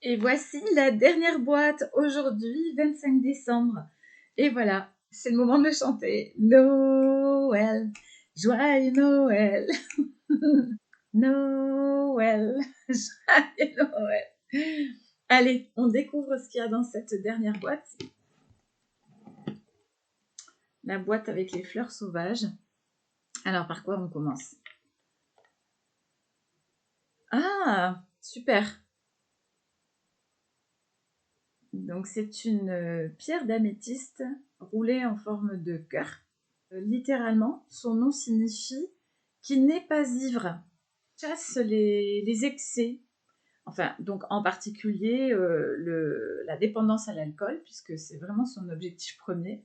Et voici la dernière boîte aujourd'hui, 25 décembre. Et voilà, c'est le moment de le chanter. Noël, joyeux Noël. Noël, joyeux Noël. Allez, on découvre ce qu'il y a dans cette dernière boîte. La boîte avec les fleurs sauvages. Alors, par quoi on commence? Ah, super. Donc, c'est une pierre d'améthyste roulée en forme de cœur. Littéralement, son nom signifie qui n'est pas ivre. Chasse les excès. Enfin, donc en particulier la dépendance à l'alcool, puisque c'est vraiment son objectif premier.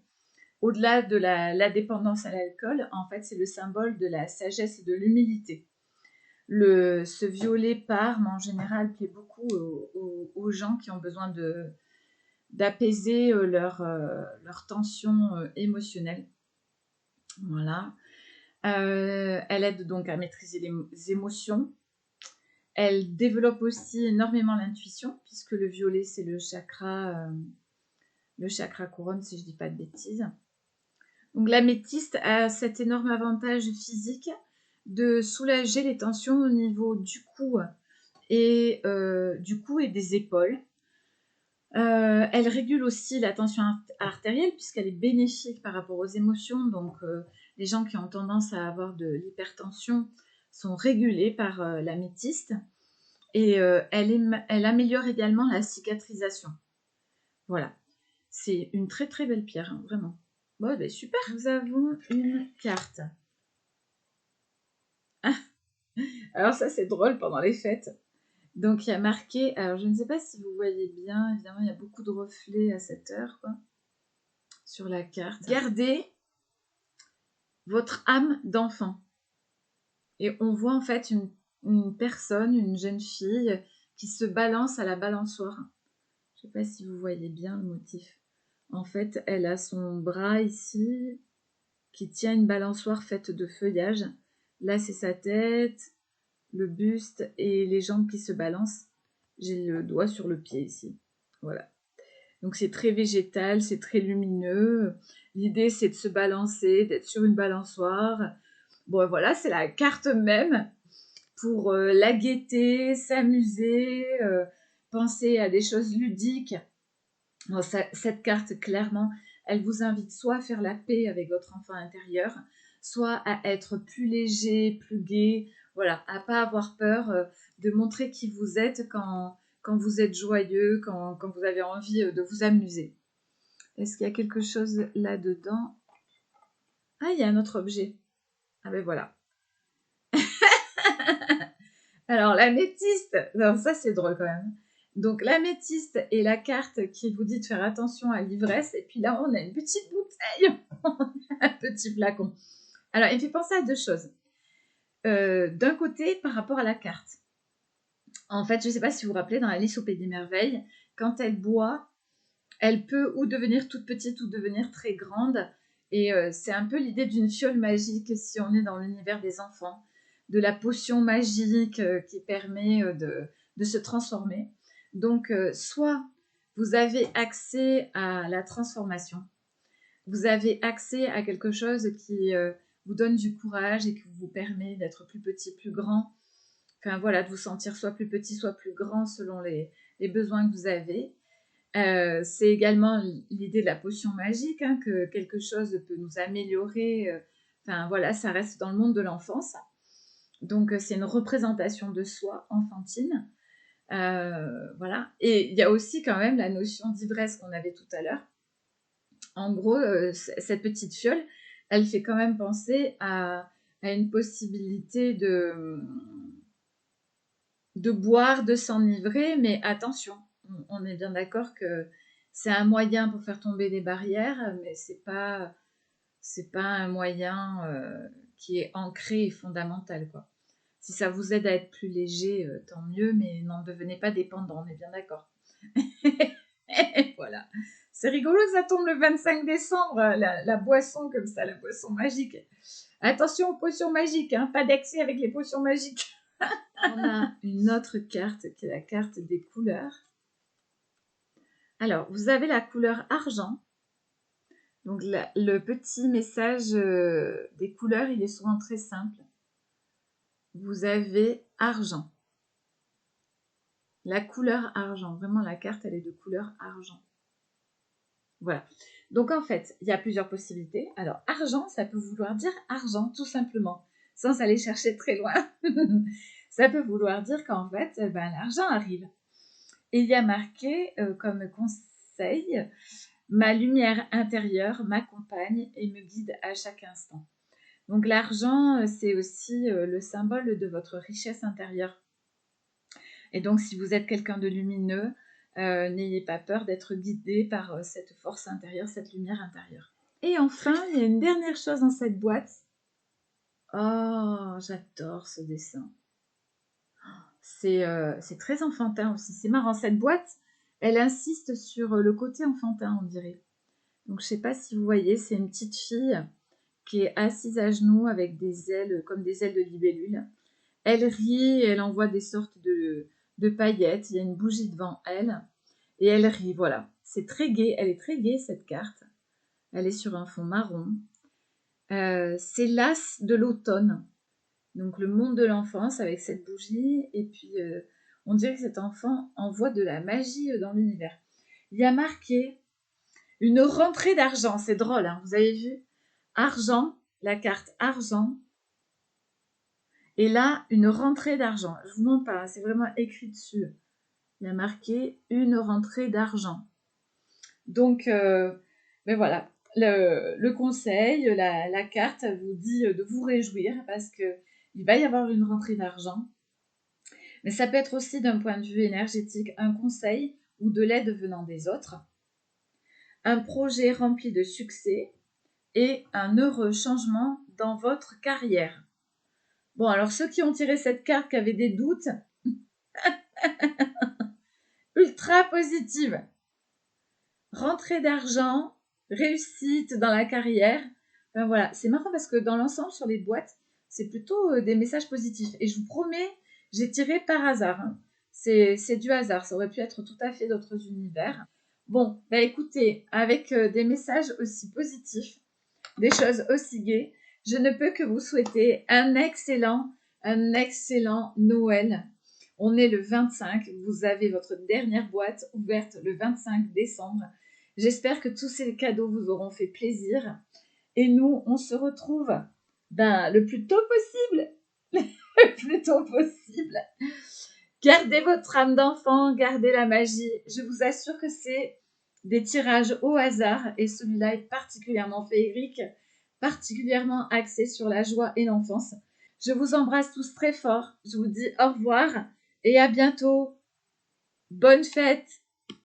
Au-delà de la dépendance à l'alcool, en fait, c'est le symbole de la sagesse et de l'humilité. Ce violet parme, en général, plaît beaucoup aux gens qui ont besoin d'apaiser leur tension émotionnelle. Voilà. Elle aide donc à maîtriser les émotions. Elle développe aussi énormément l'intuition, puisque le violet, c'est le chakra couronne, si je ne dis pas de bêtises. Donc l'améthyste a cet énorme avantage physique de soulager les tensions au niveau du cou et des épaules. Elle régule aussi la tension artérielle puisqu'elle est bénéfique par rapport aux émotions. Donc les gens qui ont tendance à avoir de l'hypertension sont régulés par l'améthyste. Et elle améliore également la cicatrisation. Voilà. C'est une très très belle pierre, hein, vraiment. Bon, ben super. Nous avons une carte. Ah, alors ça, c'est drôle pendant les fêtes. Donc, il y a marqué... Alors, je ne sais pas si vous voyez bien. Évidemment, il y a beaucoup de reflets à cette heure, quoi, sur la carte. Gardez votre âme d'enfant. Et on voit en fait une personne, une jeune fille, qui se balance à la balançoire. Je ne sais pas si vous voyez bien le motif. En fait, elle a son bras ici qui tient une balançoire faite de feuillage. Là, c'est sa tête, le buste et les jambes qui se balancent. J'ai le doigt sur le pied ici. Voilà. Donc, c'est très végétal, c'est très lumineux. L'idée, c'est de se balancer, d'être sur une balançoire. Bon, voilà, c'est la carte même pour la gaieté, s'amuser, penser à des choses ludiques. Bon, cette carte, clairement, elle vous invite soit à faire la paix avec votre enfant intérieur, soit à être plus léger, plus gai, voilà, à pas avoir peur de montrer qui vous êtes quand vous êtes joyeux, quand vous avez envie de vous amuser. Est-ce qu'il y a quelque chose là-dedans? Ah, il y a un autre objet. Ah ben voilà. Alors, l'améthyste, alors ça c'est drôle quand même. Donc, l'améthyste est la carte qui vous dit de faire attention à l'ivresse. Et puis là, on a une petite bouteille, un petit flacon. Alors, il me fait penser à deux choses. D'un côté, par rapport à la carte. En fait, je ne sais pas si vous vous rappelez, dans Alice au Pays des Merveilles, quand elle boit, elle peut ou devenir toute petite ou devenir très grande. Et c'est un peu l'idée d'une fiole magique si on est dans l'univers des enfants, de la potion magique qui permet de se transformer. Donc, soit vous avez accès à la transformation, vous avez accès à quelque chose qui vous donne du courage et qui vous permet d'être plus petit, plus grand. Enfin voilà, de vous sentir soit plus petit, soit plus grand selon les besoins que vous avez. C'est également l'idée de la potion magique, hein, que quelque chose peut nous améliorer. Enfin voilà, ça reste dans le monde de l'enfance. Donc c'est une représentation de soi enfantine. Voilà. Et il y a aussi quand même la notion d'ivresse qu'on avait tout à l'heure. En gros, cette petite fiole, elle fait quand même penser à une possibilité de boire, de s'enivrer, mais attention, on est bien d'accord que c'est un moyen pour faire tomber des barrières, mais c'est pas un moyen qui est ancré et fondamental, quoi. Si ça vous aide à être plus léger, tant mieux, mais n'en devenez pas dépendant, on est bien d'accord. Voilà. C'est rigolo que ça tombe le 25 décembre, la boisson comme ça, la boisson magique. Attention aux potions magiques, hein, pas d'excès avec les potions magiques. On a une autre carte qui est la carte des couleurs. Alors, vous avez la couleur argent. Donc, le petit message des couleurs, il est souvent très simple. Vous avez argent. La couleur argent. Vraiment, la carte, elle est de couleur argent. Voilà. Donc, en fait, il y a plusieurs possibilités. Alors, argent, ça peut vouloir dire argent, tout simplement, sans aller chercher très loin. Ça peut vouloir dire qu'en fait, l'argent arrive. Et il y a marqué comme conseil, ma lumière intérieure m'accompagne et me guide à chaque instant. Donc l'argent, c'est aussi le symbole de votre richesse intérieure. Et donc si vous êtes quelqu'un de lumineux, n'ayez pas peur d'être guidé par cette force intérieure, cette lumière intérieure. Et enfin, il y a une dernière chose dans cette boîte. Oh, j'adore ce dessin. C'est très enfantin aussi. C'est marrant, cette boîte, elle insiste sur le côté enfantin, on dirait. Donc, je ne sais pas si vous voyez, c'est une petite fille qui est assise à genoux avec des ailes, comme des ailes de libellule. Elle rit, elle envoie des sortes de paillettes. Il y a une bougie devant elle. Et elle rit, voilà. C'est très gai. Elle est très gaie, cette carte. Elle est sur un fond marron. C'est l'as de l'automne. Donc, le monde de l'enfance avec cette bougie. Et puis, on dirait que cet enfant envoie de la magie dans l'univers. Il y a marqué une rentrée d'argent. C'est drôle, hein, vous avez vu? Argent, la carte argent. Et là, une rentrée d'argent. Je vous montre pas, c'est vraiment écrit dessus. Il y a marqué une rentrée d'argent. Donc, ben voilà, le conseil, la carte vous dit de vous réjouir parce que il va y avoir une rentrée d'argent. Mais ça peut être aussi d'un point de vue énergétique un conseil ou de l'aide venant des autres. Un projet rempli de succès et un heureux changement dans votre carrière. Bon, alors ceux qui ont tiré cette carte, qui avaient des doutes, ultra positive. Rentrée d'argent, réussite dans la carrière. Enfin, voilà, c'est marrant parce que dans l'ensemble, sur les boîtes, c'est plutôt des messages positifs. Et je vous promets, j'ai tiré par hasard. Hein. C'est du hasard, ça aurait pu être tout à fait d'autres univers. Bon, bah écoutez, avec des messages aussi positifs, des choses aussi gaies, je ne peux que vous souhaiter un excellent Noël. On est le 25, vous avez votre dernière boîte ouverte le 25 décembre. J'espère que tous ces cadeaux vous auront fait plaisir. Et nous, on se retrouve le plus tôt possible. Le plus tôt possible. Gardez votre âme d'enfant, gardez la magie. Je vous assure que c'est des tirages au hasard et celui-là est particulièrement féerique, particulièrement axé sur la joie et l'enfance. Je vous embrasse tous très fort. Je vous dis au revoir et à bientôt. Bonne fête!